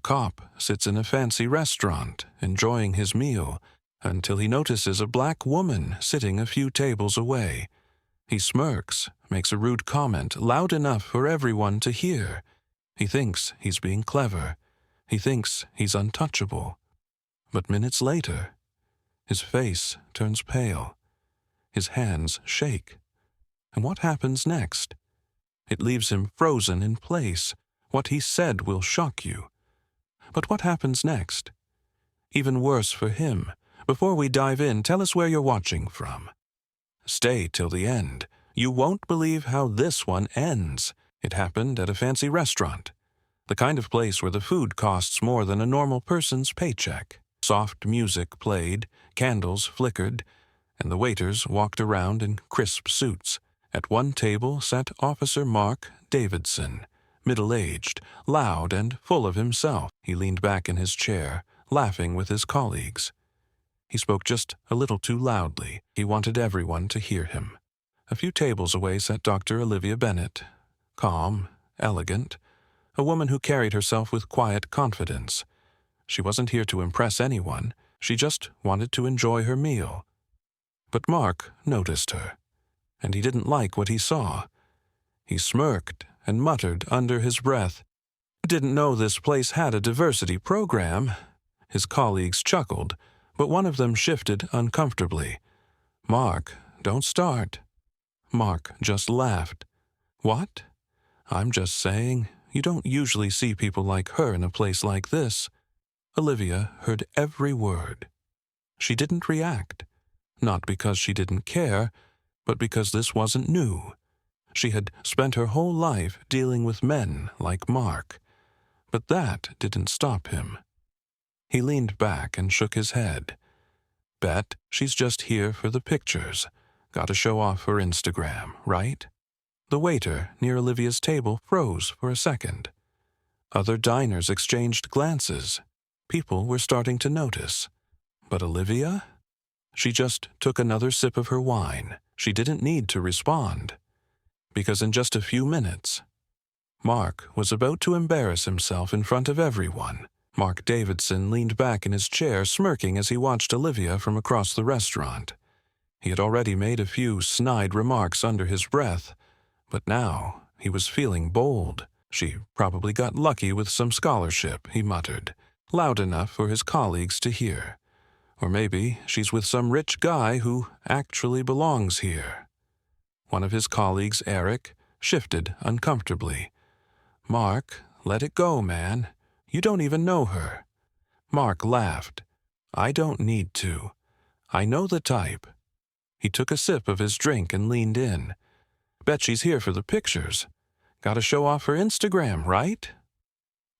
cop sits in a fancy restaurant, enjoying his meal, until he notices a black woman sitting a few tables away. He smirks, makes a rude comment loud enough for everyone to hear. He thinks he's being clever. He thinks he's untouchable. But minutes later, his face turns pale. His hands shake. And what happens next? It leaves him frozen in place. What he said will shock you. But what happens next? Even worse for him. Before we dive in, tell us where you're watching from. Stay till the end. You won't believe how this one ends. It happened at a fancy restaurant. The kind of place where the food costs more than a normal person's paycheck. Soft music played, candles flickered, and the waiters walked around in crisp suits. At one table sat Officer Mark Davidson, middle-aged, loud and full of himself. He leaned back in his chair, laughing with his colleagues. He spoke just a little too loudly. He wanted everyone to hear him. A few tables away sat Dr. Olivia Bennett, calm, elegant, a woman who carried herself with quiet confidence. She wasn't here to impress anyone. She just wanted to enjoy her meal. But Mark noticed her, and he didn't like what he saw. He smirked and muttered under his breath, "Didn't know this place had a diversity program." His colleagues chuckled, but one of them shifted uncomfortably. "Mark, don't start." Mark just laughed. "What? I'm just saying, you don't usually see people like her in a place like this." Olivia heard every word. She didn't react, not because she didn't care, but because this wasn't new. She had spent her whole life dealing with men like Mark. But that didn't stop him. He leaned back and shook his head. "Bet she's just here for the pictures. Gotta show off her Instagram, right?" The waiter near Olivia's table froze for a second. Other diners exchanged glances. People were starting to notice. But Olivia? She just took another sip of her wine. She didn't need to respond. Because in just a few minutes, Mark was about to embarrass himself in front of everyone. Mark Davidson leaned back in his chair, smirking as he watched Olivia from across the restaurant. He had already made a few snide remarks under his breath, but now he was feeling bold. "She probably got lucky with some scholarship," he muttered, loud enough for his colleagues to hear. "Or maybe she's with some rich guy who actually belongs here." One of his colleagues, Eric, shifted uncomfortably. "Mark, let it go, man. You don't even know her." Mark laughed. "I don't need to. I know the type." He took a sip of his drink and leaned in. "Bet she's here for the pictures. Gotta show off her Instagram, right?"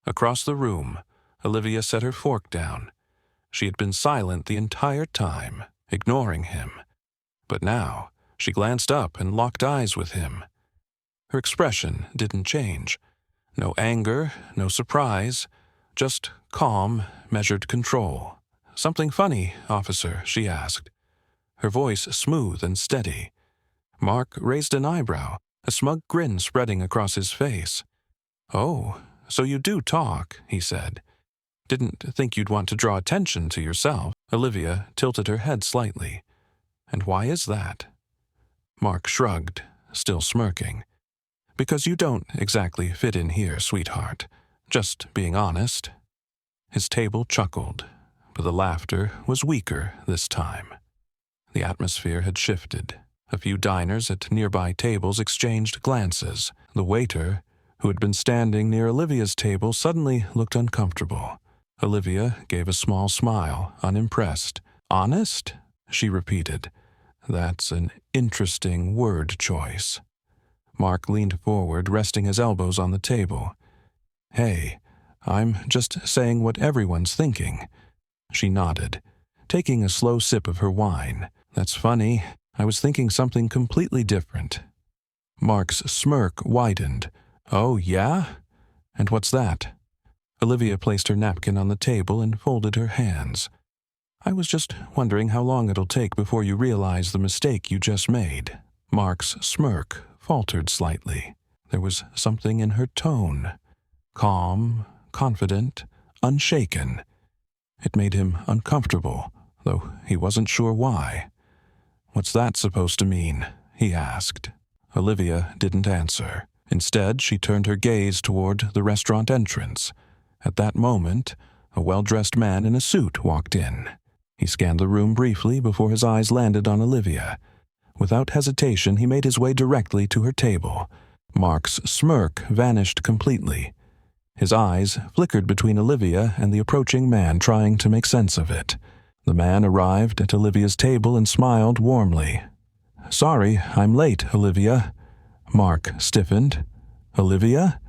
Across the room, Olivia set her fork down. She had been silent the entire time, ignoring him. But now, she glanced up and locked eyes with him. Her expression didn't change. No anger, no surprise, just calm, measured control. "Something funny, officer?" she asked, her voice smooth and steady. Mark raised an eyebrow, a smug grin spreading across his face. "Oh, so you do talk," he said. "Didn't think you'd want to draw attention to yourself." Olivia tilted her head slightly. "And why is that?" Mark shrugged, still smirking. "Because you don't exactly fit in here, sweetheart. Just being honest." His table chuckled, but the laughter was weaker this time. The atmosphere had shifted. A few diners at nearby tables exchanged glances. The waiter, who had been standing near Olivia's table, suddenly looked uncomfortable. Olivia gave a small smile, unimpressed. "Honest?" she repeated. "That's an interesting word choice." Mark leaned forward, resting his elbows on the table. "Hey, I'm just saying what everyone's thinking." She nodded, taking a slow sip of her wine. "That's funny. I was thinking something completely different." Mark's smirk widened. "Oh, yeah? And what's that?" Olivia placed her napkin on the table and folded her hands. "I was just wondering how long it'll take before you realize the mistake you just made." Mark's smirk faltered slightly. There was something in her tone. Calm, confident, unshaken. It made him uncomfortable, though he wasn't sure why. "What's that supposed to mean?" he asked. Olivia didn't answer. Instead, she turned her gaze toward the restaurant entrance. At that moment, a well-dressed man in a suit walked in. He scanned the room briefly before his eyes landed on Olivia. Without hesitation, he made his way directly to her table. Mark's smirk vanished completely. His eyes flickered between Olivia and the approaching man, trying to make sense of it. The man arrived at Olivia's table and smiled warmly. "Sorry, I'm late, Olivia." Mark stiffened. "Olivia?"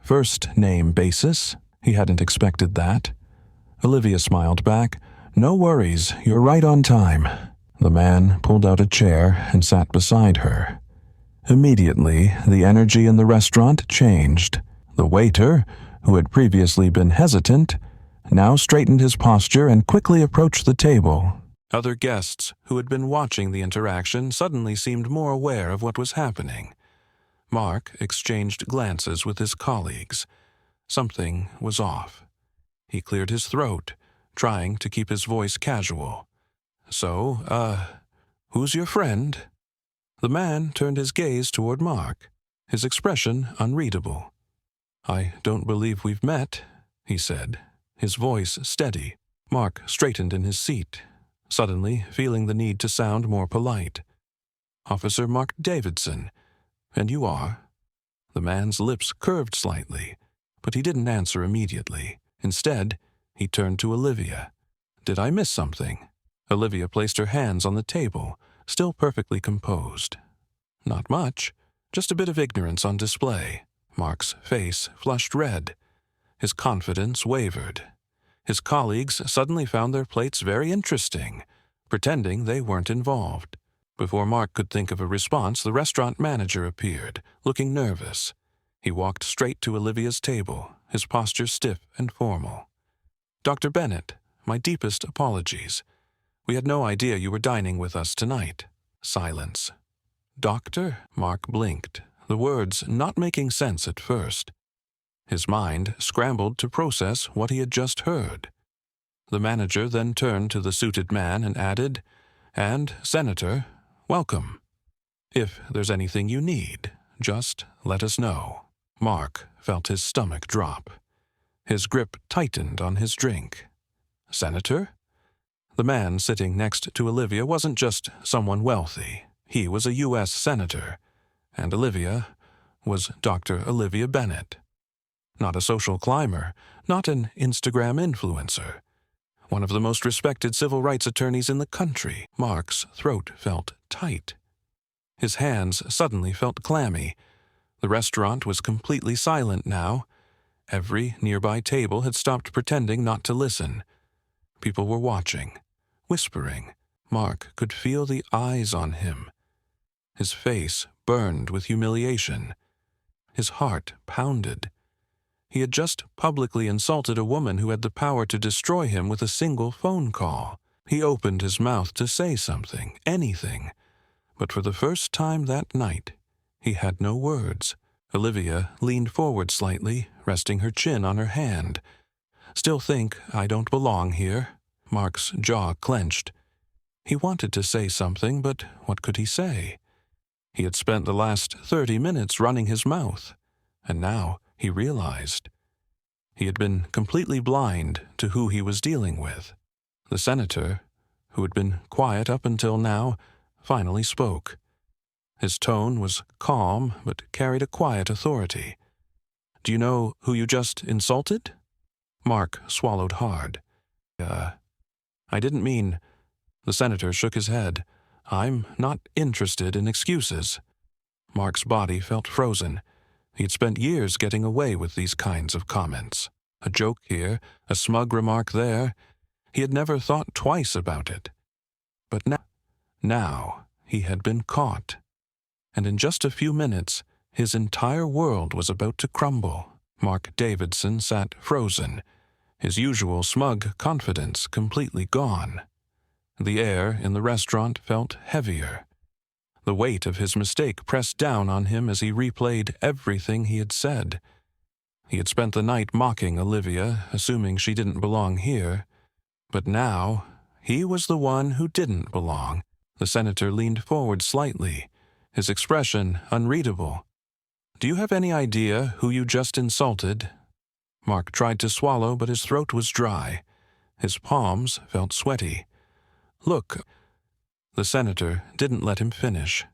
First name basis. He hadn't expected that. Olivia smiled back. "No worries, you're right on time." The man pulled out a chair and sat beside her. Immediately, the energy in the restaurant changed. The waiter, who had previously been hesitant, now straightened his posture and quickly approached the table. Other guests who had been watching the interaction suddenly seemed more aware of what was happening. Mark exchanged glances with his colleagues. Something was off. He cleared his throat, trying to keep his voice casual. "So, who's your friend?" The man turned his gaze toward Mark, his expression unreadable. "I don't believe we've met," he said, his voice steady. Mark straightened in his seat, suddenly feeling the need to sound more polite. "Officer Mark Davidson. And you are?" The man's lips curved slightly, but he didn't answer immediately. Instead, he turned to Olivia. "Did I miss something?" Olivia placed her hands on the table, still perfectly composed. "Not much, just a bit of ignorance on display." Mark's face flushed red. His confidence wavered. His colleagues suddenly found their plates very interesting, pretending they weren't involved. Before Mark could think of a response, the restaurant manager appeared, looking nervous. He walked straight to Olivia's table, his posture stiff and formal. "Dr. Bennett, my deepest apologies. We had no idea you were dining with us tonight." Silence. "Doctor?" Mark blinked, the words not making sense at first. His mind scrambled to process what he had just heard. The manager then turned to the suited man and added, "And, Senator, welcome. If there's anything you need, just let us know." Mark felt his stomach drop. His grip tightened on his drink. "Senator?" The man sitting next to Olivia wasn't just someone wealthy. He was a U.S. Senator, and Olivia was Dr. Olivia Bennett. Not a social climber, not an Instagram influencer. One of the most respected civil rights attorneys in the country. Mark's throat felt tight. His hands suddenly felt clammy. The restaurant was completely silent now. Every nearby table had stopped pretending not to listen. People were watching, whispering. Mark could feel the eyes on him. His face burned with humiliation. His heart pounded. He had just publicly insulted a woman who had the power to destroy him with a single phone call. He opened his mouth to say something, anything. But for the first time that night, he had no words. Olivia leaned forward slightly, resting her chin on her hand. "Still think I don't belong here?" Mark's jaw clenched. He wanted to say something, but what could he say? He had spent the last 30 minutes running his mouth, and now he realized. He had been completely blind to who he was dealing with. The senator, who had been quiet up until now, finally spoke. His tone was calm, but carried a quiet authority. "Do you know who you just insulted?" Mark swallowed hard. I didn't mean..." The senator shook his head. "I'm not interested in excuses." Mark's body felt frozen. He had spent years getting away with these kinds of comments. A joke here, a smug remark there. He had never thought twice about it. But now he had been caught. And in just a few minutes, his entire world was about to crumble. Mark Davidson sat frozen, his usual smug confidence completely gone. The air in the restaurant felt heavier. The weight of his mistake pressed down on him as he replayed everything he had said. He had spent the night mocking Olivia, assuming she didn't belong here. But now, he was the one who didn't belong. The senator leaned forward slightly, his expression unreadable. "Do you have any idea who you just insulted?" Mark tried to swallow, but his throat was dry. His palms felt sweaty. "Look." The senator didn't let him finish.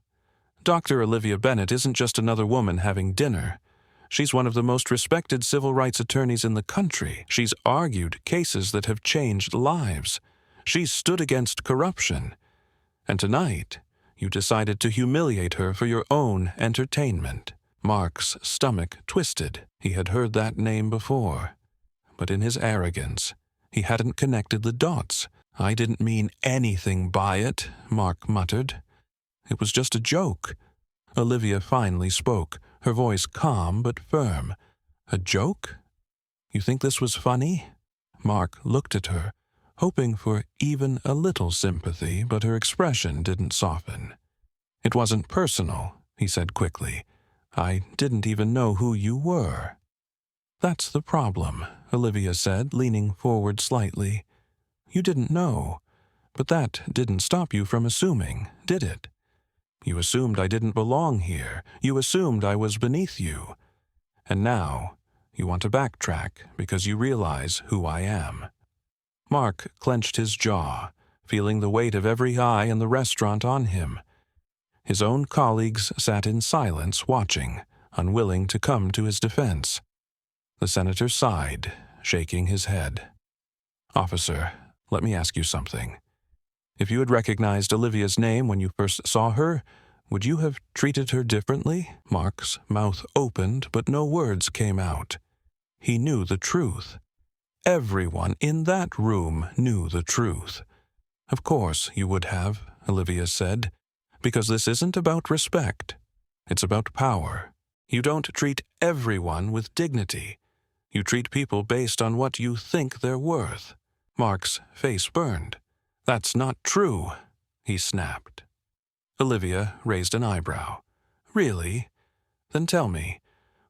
"Dr. Olivia Bennett isn't just another woman having dinner. She's one of the most respected civil rights attorneys in the country. She's argued cases that have changed lives. She's stood against corruption. And tonight, you decided to humiliate her for your own entertainment." Mark's stomach twisted. He had heard that name before. But in his arrogance, he hadn't connected the dots. "I didn't mean anything by it," Mark muttered. "It was just a joke." Olivia finally spoke, her voice calm but firm. "A joke? You think this was funny?" Mark looked at her, hoping for even a little sympathy, but her expression didn't soften. "It wasn't personal," he said quickly. "I didn't even know who you were." "That's the problem," Olivia said, leaning forward slightly. "You didn't know, but that didn't stop you from assuming, did it? You assumed I didn't belong here. You assumed I was beneath you. And now, you want to backtrack because you realize who I am." Mark clenched his jaw, feeling the weight of every eye in the restaurant on him. His own colleagues sat in silence, watching, unwilling to come to his defense. The senator sighed, shaking his head. "Officer, let me ask you something. If you had recognized Olivia's name when you first saw her, would you have treated her differently?" Mark's mouth opened, but no words came out. He knew the truth. Everyone in that room knew the truth. "Of course you would have," Olivia said, "because this isn't about respect. It's about power. You don't treat everyone with dignity. You treat people based on what you think they're worth." Mark's face burned. "That's not true," he snapped. Olivia raised an eyebrow. "Really? Then tell me,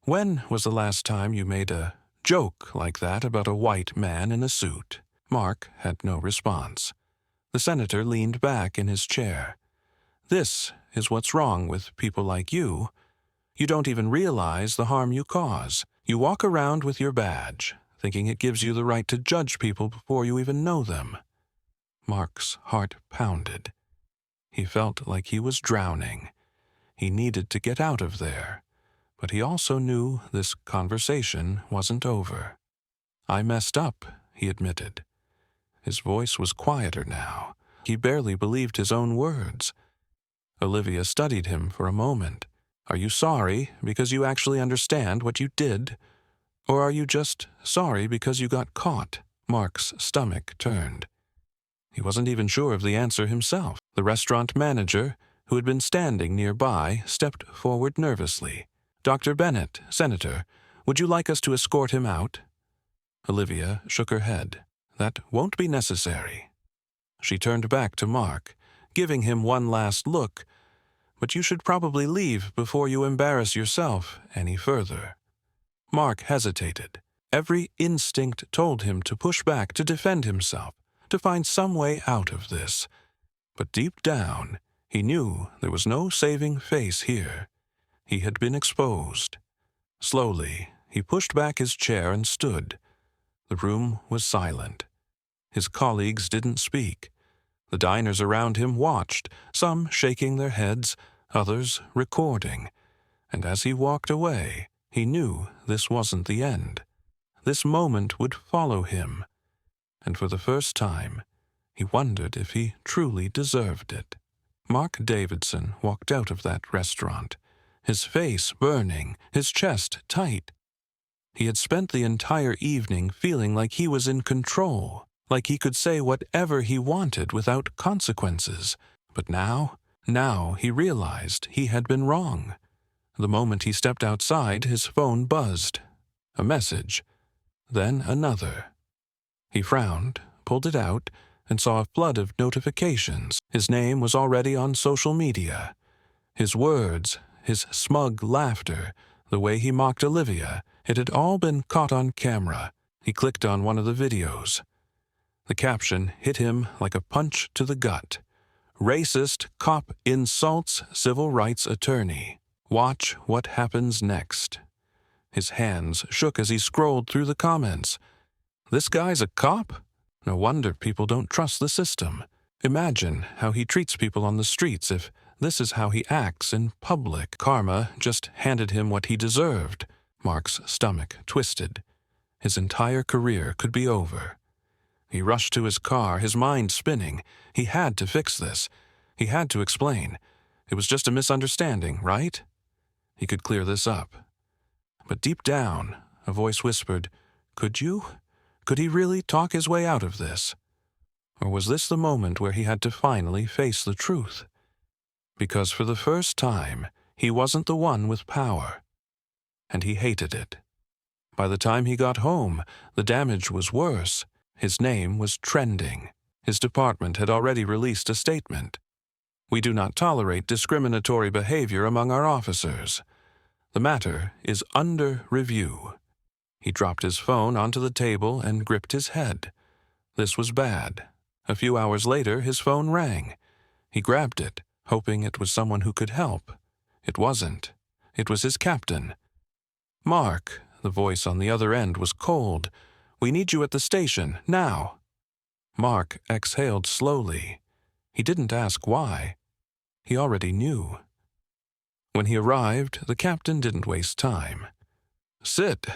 when was the last time you made a joke like that about a white man in a suit?" Mark had no response. The senator leaned back in his chair. "This is what's wrong with people like you. You don't even realize the harm you cause. You walk around with your badge, thinking it gives you the right to judge people before you even know them." Mark's heart pounded. He felt like he was drowning. He needed to get out of there, but he also knew this conversation wasn't over. "I messed up," he admitted. His voice was quieter now. He barely believed his own words. Olivia studied him for a moment. "Are you sorry because you actually understand what you did? Or are you just sorry because you got caught?" Mark's stomach turned. He wasn't even sure of the answer himself. The restaurant manager, who had been standing nearby, stepped forward nervously. "Dr. Bennett, Senator, would you like us to escort him out?" Olivia shook her head. "That won't be necessary." She turned back to Mark, giving him one last look. "But you should probably leave before you embarrass yourself any further." Mark hesitated. Every instinct told him to push back, to defend himself, to find some way out of this. But deep down, he knew there was no saving face here. He had been exposed. Slowly, he pushed back his chair and stood. The room was silent. His colleagues didn't speak. The diners around him watched, some shaking their heads, others recording. And as he walked away, he knew this wasn't the end. This moment would follow him. And for the first time, he wondered if he truly deserved it. Mark Davidson walked out of that restaurant, his face burning, his chest tight. He had spent the entire evening feeling like he was in control, like he could say whatever he wanted without consequences. But now he realized he had been wrong. The moment he stepped outside, his phone buzzed. A message. Then another. He frowned, pulled it out, and saw a flood of notifications. His name was already on social media. His words, his smug laughter, the way he mocked Olivia, It had all been caught on camera. He clicked on one of the videos. The caption hit him like a punch to the gut. Racist cop insults civil rights attorney. Watch what happens next. His hands shook as he scrolled through the comments. This guy's a cop? No wonder people don't trust the system. Imagine how he treats people on the streets if this is how he acts in public. Karma just handed him what he deserved. Mark's stomach twisted. His entire career could be over. He rushed to his car, his mind spinning. He had to fix this. He had to explain. It was just a misunderstanding, right? He could clear this up. But deep down, a voice whispered, "Could you? Could he really talk his way out of this?" Or was this the moment where he had to finally face the truth? Because for the first time, he wasn't the one with power. And he hated it. By the time he got home, the damage was worse. His name was trending. His department had already released a statement. "We do not tolerate discriminatory behavior among our officers. The matter is under review." He dropped his phone onto the table and gripped his head. This was bad. A few hours later, his phone rang. He grabbed it, hoping it was someone who could help. It wasn't. It was his captain. "Mark," the voice on the other end was cold. "We need you at the station, now." Mark exhaled slowly. He didn't ask why. He already knew. When he arrived, the captain didn't waste time. "Sit."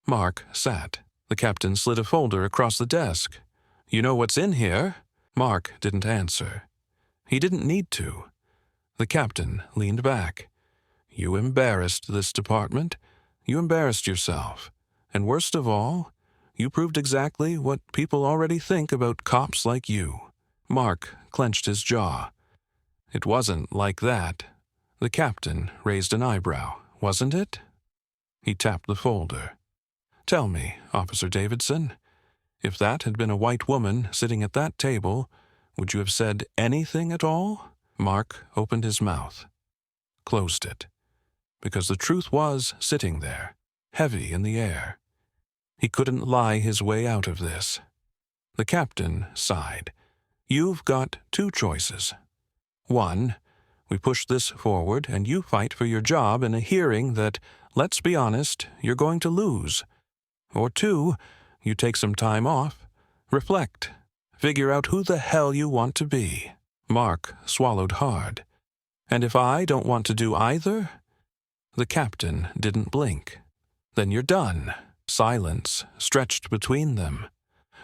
Mark sat. The captain slid a folder across the desk. "You know what's in here?" Mark didn't answer. He didn't need to. The captain leaned back. "You embarrassed this department. You embarrassed yourself. And worst of all, you proved exactly what people already think about cops like you." Mark clenched his jaw. "It wasn't like that." The captain raised an eyebrow. "Wasn't it?" He tapped the folder. "Tell me, Officer Davidson, if that had been a white woman sitting at that table, would you have said anything at all?" Mark opened his mouth, closed it, because the truth was sitting there, heavy in the air. He couldn't lie his way out of this. The captain sighed. "You've got two choices. One, we push this forward and you fight for your job in a hearing that, let's be honest, you're going to lose. Or two, you take some time off, reflect, figure out who the hell you want to be." Mark swallowed hard. "And if I don't want to do either?" The captain didn't blink. "Then you're done." Silence stretched between them.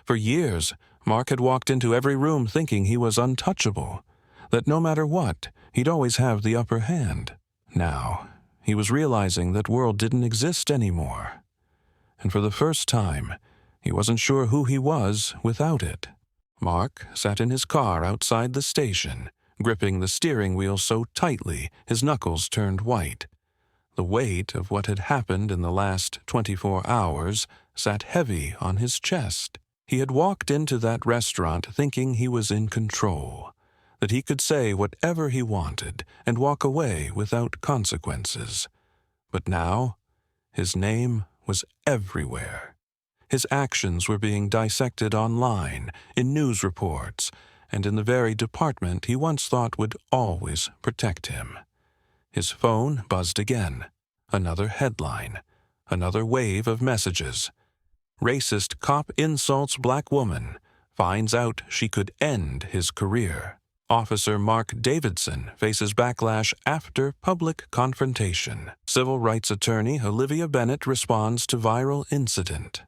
For years, Mark had walked into every room thinking he was untouchable, that no matter what, he'd always have the upper hand. Now, he was realizing that world didn't exist anymore. And for the first time, he wasn't sure who he was without it. Mark sat in his car outside the station, gripping the steering wheel so tightly his knuckles turned white. The weight of what had happened in the last 24 hours sat heavy on his chest. He had walked into that restaurant thinking he was in control, that he could say whatever he wanted and walk away without consequences. But now, his name was everywhere. His actions were being dissected online, in news reports, and in the very department he once thought would always protect him. His phone buzzed again. Another headline. Another wave of messages. "Racist cop insults black woman. Finds out she could end his career. Officer Mark Davidson faces backlash after public confrontation. Civil rights attorney Olivia Bennett responds to viral incident."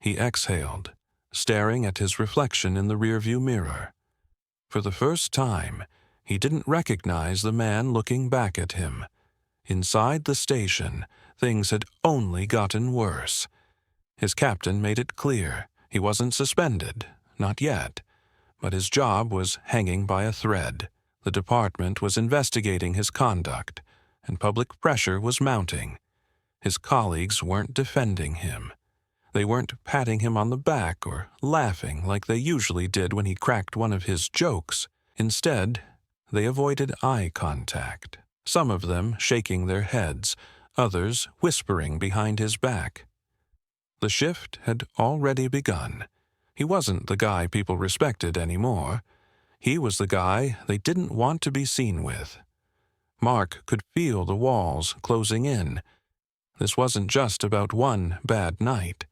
He exhaled, staring at his reflection in the rearview mirror. For the first time, he didn't recognize the man looking back at him. Inside the station, things had only gotten worse. His captain made it clear he wasn't suspended, not yet, but his job was hanging by a thread. The department was investigating his conduct, and public pressure was mounting. His colleagues weren't defending him. They weren't patting him on the back or laughing like they usually did when he cracked one of his jokes. Instead, they avoided eye contact, some of them shaking their heads, others whispering behind his back. The shift had already begun. He wasn't the guy people respected anymore. He was the guy they didn't want to be seen with. Mark could feel the walls closing in. This wasn't just about one bad night.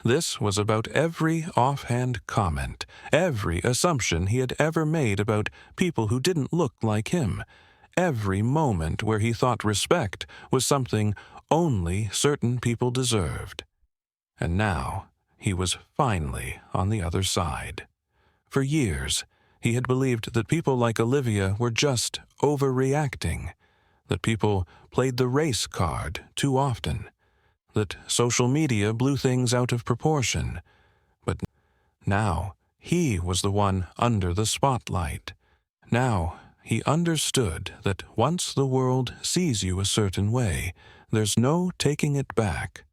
This was about every offhand comment, every assumption he had ever made about people who didn't look like him, every moment where he thought respect was something only certain people deserved. And now he was finally on the other side. For years, he had believed that people like Olivia were just overreacting, that people played the race card too often, that social media blew things out of proportion. But now he was the one under the spotlight. Now he understood that once the world sees you a certain way, there's no taking it back.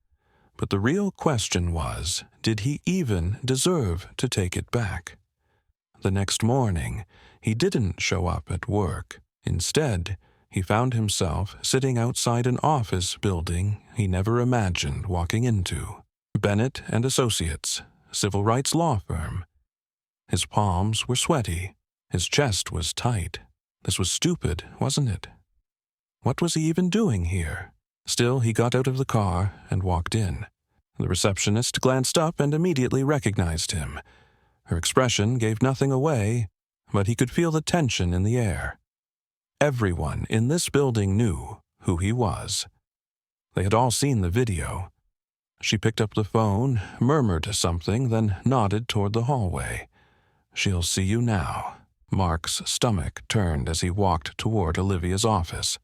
But the real question was, did he even deserve to take it back? The next morning, he didn't show up at work. Instead, he found himself sitting outside an office building he never imagined walking into. Bennett and Associates, civil rights law firm. His palms were sweaty. His chest was tight. This was stupid, wasn't it? What was he even doing here? Still, he got out of the car and walked in. The receptionist glanced up and immediately recognized him. Her expression gave nothing away, but he could feel the tension in the air. Everyone in this building knew who he was. They had all seen the video. She picked up the phone, murmured something, then nodded toward the hallway. "She'll see you now." Mark's stomach turned as he walked toward Olivia's office.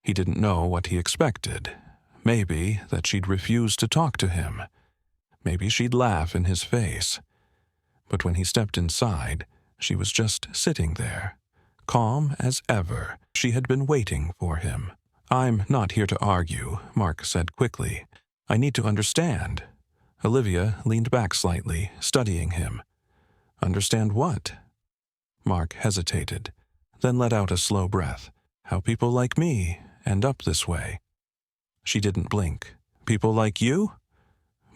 He didn't know what he expected. Maybe that she'd refuse to talk to him. Maybe she'd laugh in his face. But when he stepped inside, she was just sitting there, calm as ever. She had been waiting for him. "I'm not here to argue," Mark said quickly. "I need to understand." Olivia leaned back slightly, studying him. "Understand what?" Mark hesitated, then let out a slow breath. "How people like me end up this way." She didn't blink. "People like you?"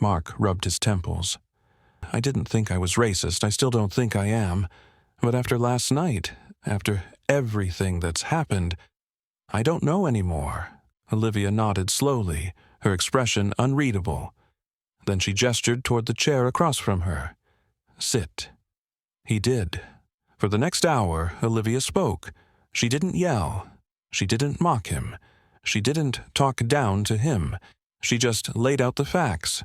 Mark rubbed his temples. "I didn't think I was racist. I still don't think I am. But after last night, after everything that's happened, I don't know anymore." Olivia nodded slowly, her expression unreadable. Then she gestured toward the chair across from her. "Sit." He did. For the next hour, Olivia spoke. She didn't yell. She didn't mock him. She didn't talk down to him. She just laid out the facts.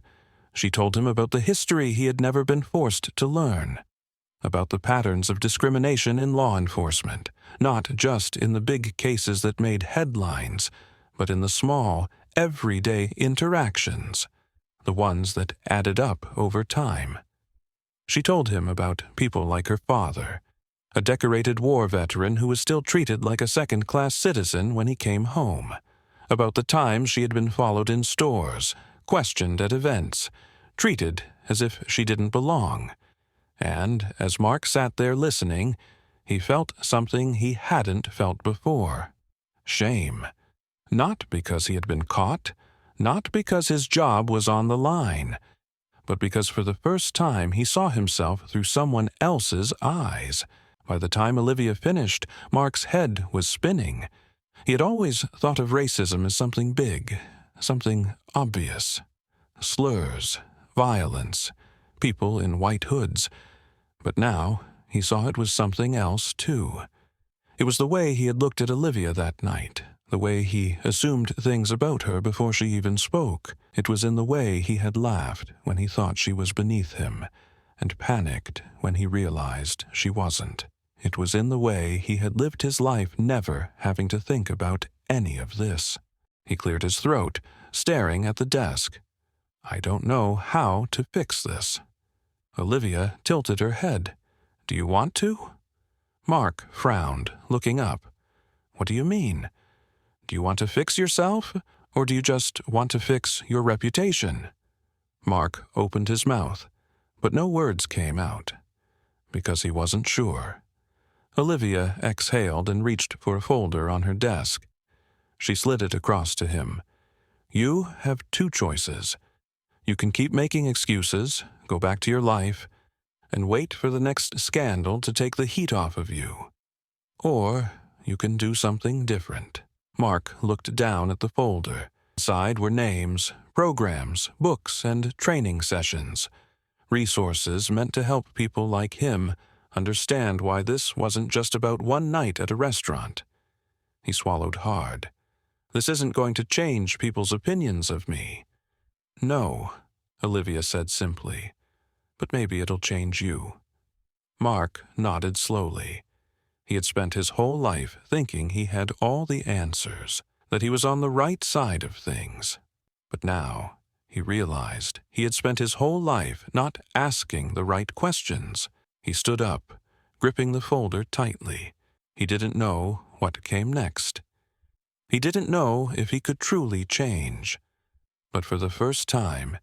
She told him about the history he had never been forced to learn, about the patterns of discrimination in law enforcement, not just in the big cases that made headlines, but in the small, everyday interactions, the ones that added up over time. She told him about people like her father, a decorated war veteran who was still treated like a second-class citizen when he came home, about the times she had been followed in stores, questioned at events, treated as if she didn't belong. And as Mark sat there listening, he felt something he hadn't felt before. Shame. Not because he had been caught, not because his job was on the line, but because for the first time he saw himself through someone else's eyes. By the time Olivia finished, Mark's head was spinning. He had always thought of racism as something big, something obvious. Slurs, violence, people in white hoods. But now he saw it was something else, too. It was the way he had looked at Olivia that night, the way he assumed things about her before she even spoke. It was in the way he had laughed when he thought she was beneath him, and panicked when he realized she wasn't. It was in the way he had lived his life never having to think about any of this. He cleared his throat, staring at the desk. "I don't know how to fix this." Olivia tilted her head. "Do you want to?" Mark frowned, looking up. "What do you mean? Do you want to fix yourself, or do you just want to fix your reputation?" Mark opened his mouth, but no words came out, because he wasn't sure. Olivia exhaled and reached for a folder on her desk. She slid it across to him. You have two choices. You can keep making excuses, go back to your life, and wait for the next scandal to take the heat off of you. Or you can do something different. Mark looked down at the folder. Inside were names, programs, books, and training sessions. Resources meant to help people like him understand why this wasn't just about one night at a restaurant. He swallowed hard. This isn't going to change people's opinions of me. No, Olivia said simply, but maybe it'll change you. Mark nodded slowly. He had spent his whole life thinking he had all the answers, that he was on the right side of things. But now, he realized he had spent his whole life not asking the right questions. He stood up, gripping the folder tightly. He didn't know what came next. He didn't know if he could truly change. But for the first time,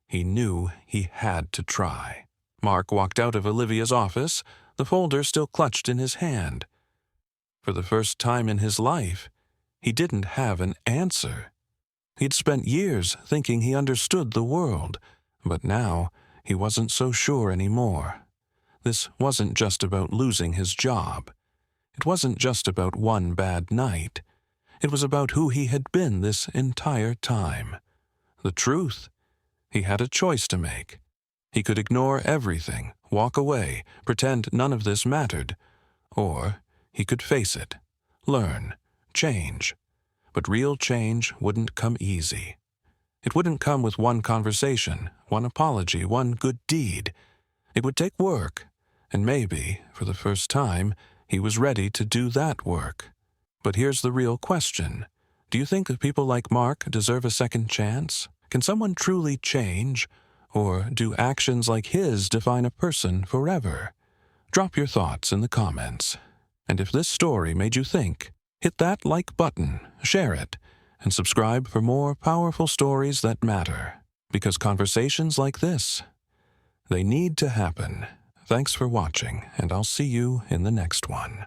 he knew he had to try. Mark walked out of Olivia's office, the folder still clutched in his hand. For the first time in his life, he didn't have an answer. He'd spent years thinking he understood the world, but now he wasn't so sure anymore. This wasn't just about losing his job. It wasn't just about one bad night. It was about who he had been this entire time. The truth, he had a choice to make. He could ignore everything, walk away, pretend none of this mattered. Or he could face it, learn, change. But real change wouldn't come easy. It wouldn't come with one conversation, one apology, one good deed. It would take work, and maybe, for the first time, he was ready to do that work. But here's the real question. Do you think that people like Mark deserve a second chance? Can someone truly change? Or do actions like his define a person forever? Drop your thoughts in the comments. And if this story made you think, hit that like button, share it, and subscribe for more powerful stories that matter. Because conversations like this, they need to happen. Thanks for watching, and I'll see you in the next one.